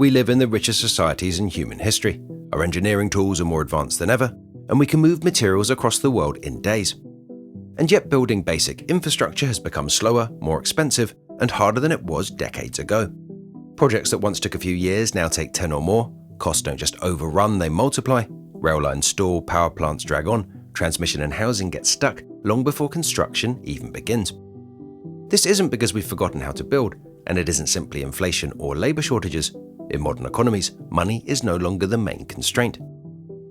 We live in the richest societies in human history. Our engineering tools are more advanced than ever, and we can move materials across the world in days. And yet building basic infrastructure has become slower, more expensive, and harder than it was decades ago. Projects that once took a few years now take 10 or more. Costs don't just overrun, they multiply. Rail lines stall, power plants drag on, transmission and housing get stuck long before construction even begins. This isn't because we've forgotten how to build, and it isn't simply inflation or labour shortages. In modern economies, money is no longer the main constraint.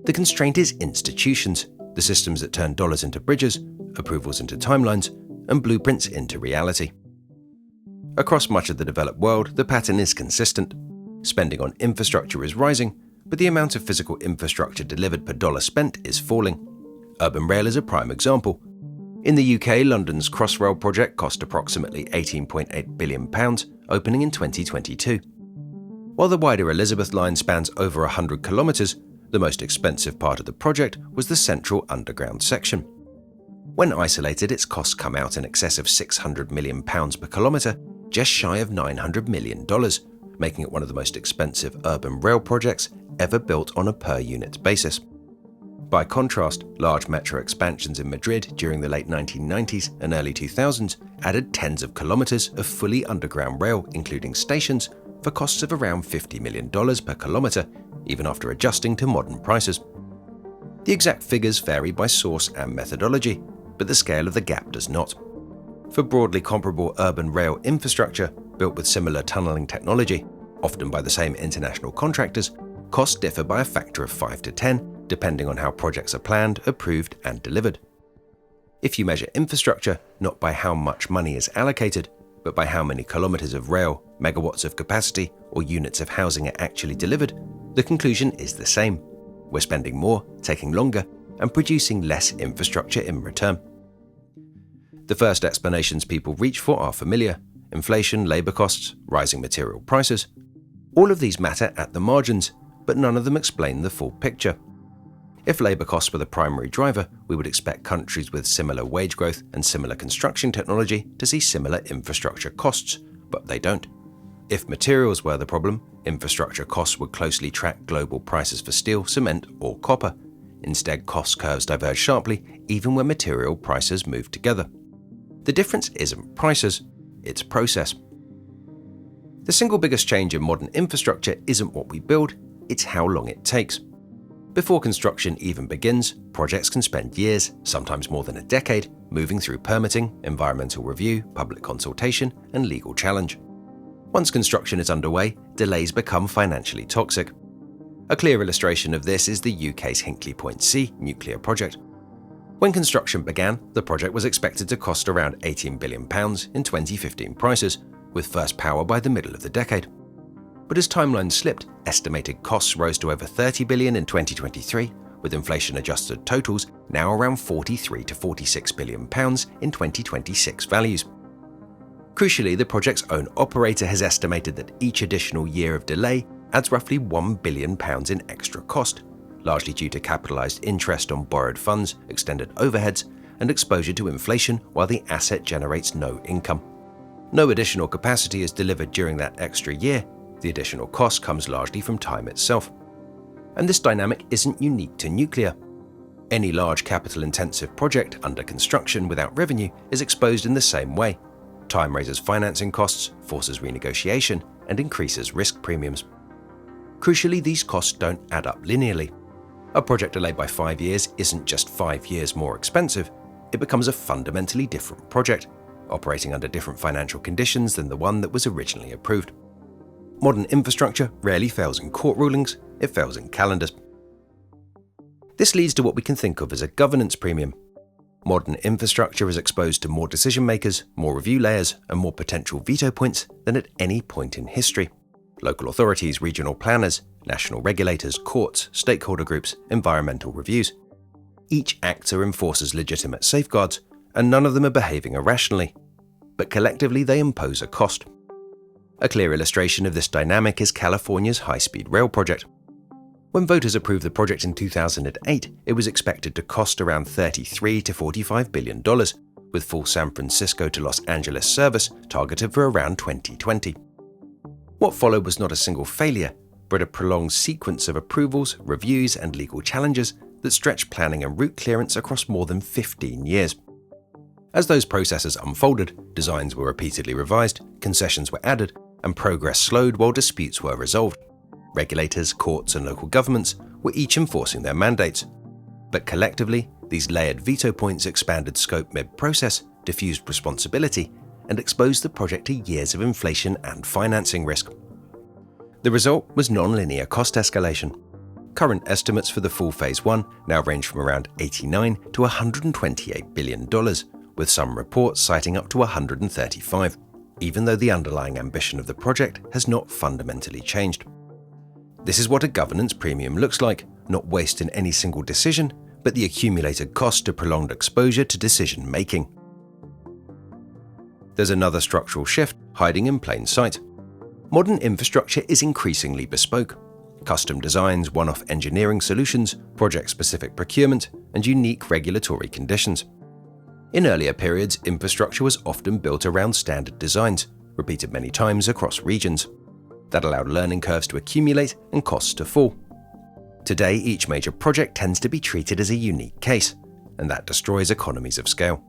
The constraint is institutions, the systems that turn dollars into bridges, approvals into timelines, and blueprints into reality. Across much of the developed world, the pattern is consistent. Spending on infrastructure is rising, but the amount of physical infrastructure delivered per dollar spent is falling. Urban rail is a prime example. In the UK, London's Crossrail project cost approximately £18.8 billion, opening in 2022. While the wider Elizabeth line spans over 100 kilometres, the most expensive part of the project was the central underground section. When isolated, its costs come out in excess of £600 million per kilometre, just shy of $900 million, making it one of the most expensive urban rail projects ever built on a per-unit basis. By contrast, large metro expansions in Madrid during the late 1990s and early 2000s added tens of kilometres of fully underground rail, including stations, for costs of around $50 million per kilometre, even after adjusting to modern prices. The exact figures vary by source and methodology, but the scale of the gap does not. For broadly comparable urban rail infrastructure built with similar tunnelling technology, often by the same international contractors, costs differ by a factor of 5 to 10, depending on how projects are planned, approved, and delivered. If you measure infrastructure not by how much money is allocated, but by how many kilometres of rail, megawatts of capacity, or units of housing are actually delivered, the conclusion is the same. We're spending more, taking longer, and producing less infrastructure in return. The first explanations people reach for are familiar: inflation, labour costs, rising material prices. All of these matter at the margins, but none of them explain the full picture. If labour costs were the primary driver, we would expect countries with similar wage growth and similar construction technology to see similar infrastructure costs, but they don't. If materials were the problem, infrastructure costs would closely track global prices for steel, cement, or copper. Instead, cost curves diverge sharply even when material prices move together. The difference isn't prices, it's process. The single biggest change in modern infrastructure isn't what we build, it's how long it takes. Before construction even begins, projects can spend years, sometimes more than a decade, moving through permitting, environmental review, public consultation, and legal challenge. Once construction is underway, delays become financially toxic. A clear illustration of this is the UK's Hinkley Point C nuclear project. When construction began, the project was expected to cost around £18 billion in 2015 prices, with first power by the middle of the decade. But as timelines slipped, estimated costs rose to over £30 billion in 2023, with inflation-adjusted totals now around £43 to £46 billion in 2026 values. Crucially, the project's own operator has estimated that each additional year of delay adds roughly £1 billion in extra cost, largely due to capitalised interest on borrowed funds, extended overheads, and exposure to inflation while the asset generates no income. No additional capacity is delivered during that extra year. The additional cost comes largely from time itself. And this dynamic isn't unique to nuclear. Any large capital-intensive project under construction without revenue is exposed in the same way. Time raises financing costs, forces renegotiation, and increases risk premiums. Crucially, these costs don't add up linearly. A project delayed by 5 years isn't just 5 years more expensive, it becomes a fundamentally different project, operating under different financial conditions than the one that was originally approved. Modern infrastructure rarely fails in court rulings, it fails in calendars. This leads to what we can think of as a governance premium. Modern infrastructure is exposed to more decision makers, more review layers, and more potential veto points than at any point in history. Local authorities, regional planners, national regulators, courts, stakeholder groups, environmental reviews. Each actor enforces legitimate safeguards, and none of them are behaving irrationally. But collectively they impose a cost. A clear illustration of this dynamic is California's high-speed rail project. When voters approved the project in 2008, it was expected to cost around $33 to $45 billion, with full San Francisco to Los Angeles service targeted for around 2020. What followed was not a single failure, but a prolonged sequence of approvals, reviews, and legal challenges that stretched planning and route clearance across more than 15 years. As those processes unfolded, designs were repeatedly revised, concessions were added, and progress slowed while disputes were resolved. Regulators, courts, and local governments were each enforcing their mandates. But collectively, these layered veto points expanded scope mid-process, diffused responsibility, and exposed the project to years of inflation and financing risk. The result was non-linear cost escalation. Current estimates for the full Phase 1 now range from around $89 to $128 billion, with some reports citing up to $135, even though the underlying ambition of the project has not fundamentally changed. This is what a governance premium looks like, not waste in any single decision, but the accumulated cost of prolonged exposure to decision-making. There's another structural shift hiding in plain sight. Modern infrastructure is increasingly bespoke. Custom designs, one-off engineering solutions, project-specific procurement, and unique regulatory conditions. In earlier periods, infrastructure was often built around standard designs, repeated many times across regions. That allowed learning curves to accumulate and costs to fall. Today, each major project tends to be treated as a unique case, and that destroys economies of scale.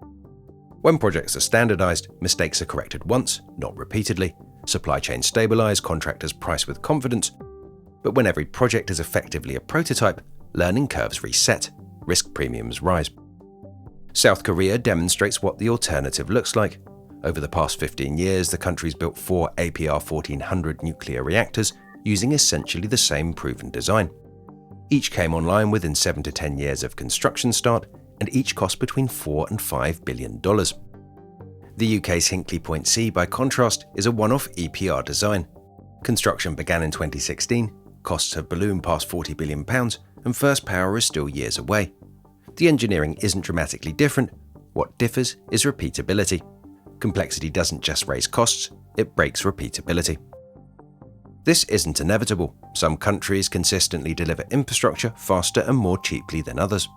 When projects are standardized, mistakes are corrected once, not repeatedly, supply chains stabilize, contractors price with confidence. But when every project is effectively a prototype, learning curves reset, risk premiums rise. South Korea demonstrates what the alternative looks like. Over the past 15 years, the country's built 4 APR-1400 nuclear reactors using essentially the same proven design. Each came online within 7 to 10 years of construction start, and each cost between $4 and $5 billion. The UK's Hinkley Point C, by contrast, is a one-off EPR design. Construction began in 2016, costs have ballooned past £40 billion, and first power is still years away. The engineering isn't dramatically different. What differs is repeatability. Complexity doesn't just raise costs, it breaks repeatability. This isn't inevitable. Some countries consistently deliver infrastructure faster and more cheaply than others.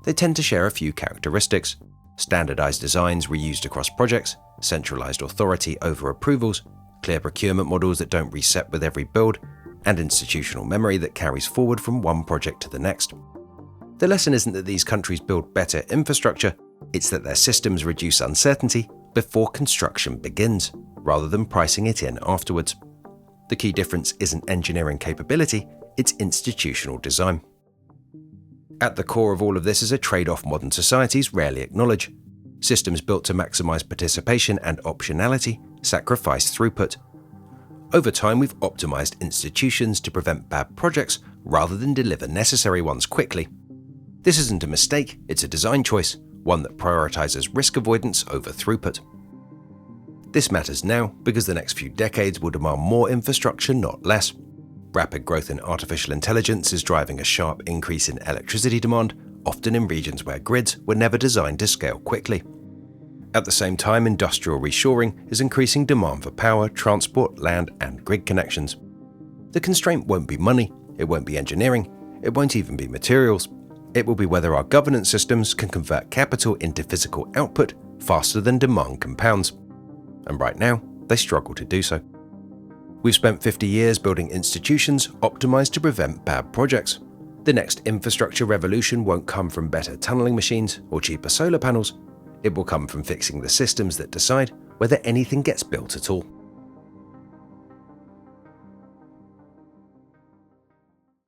They tend to share a few characteristics: standardized designs reused across projects, centralized authority over approvals, clear procurement models that don't reset with every build, and institutional memory that carries forward from one project to the next. The lesson isn't that these countries build better infrastructure, it's that their systems reduce uncertainty before construction begins, rather than pricing it in afterwards. The key difference isn't engineering capability, it's institutional design. At the core of all of this is a trade-off modern societies rarely acknowledge. Systems built to maximize participation and optionality sacrifice throughput. Over time, we've optimized institutions to prevent bad projects rather than deliver necessary ones quickly. This isn't a mistake, it's a design choice, one that prioritizes risk avoidance over throughput. This matters now because the next few decades will demand more infrastructure, not less. Rapid growth in artificial intelligence is driving a sharp increase in electricity demand, often in regions where grids were never designed to scale quickly. At the same time, industrial reshoring is increasing demand for power, transport, land, and grid connections. The constraint won't be money, it won't be engineering, it won't even be materials. It will be whether our governance systems can convert capital into physical output faster than demand compounds. And right now, they struggle to do so. We've spent 50 years building institutions optimized to prevent bad projects. The next infrastructure revolution won't come from better tunneling machines or cheaper solar panels. It will come from fixing the systems that decide whether anything gets built at all.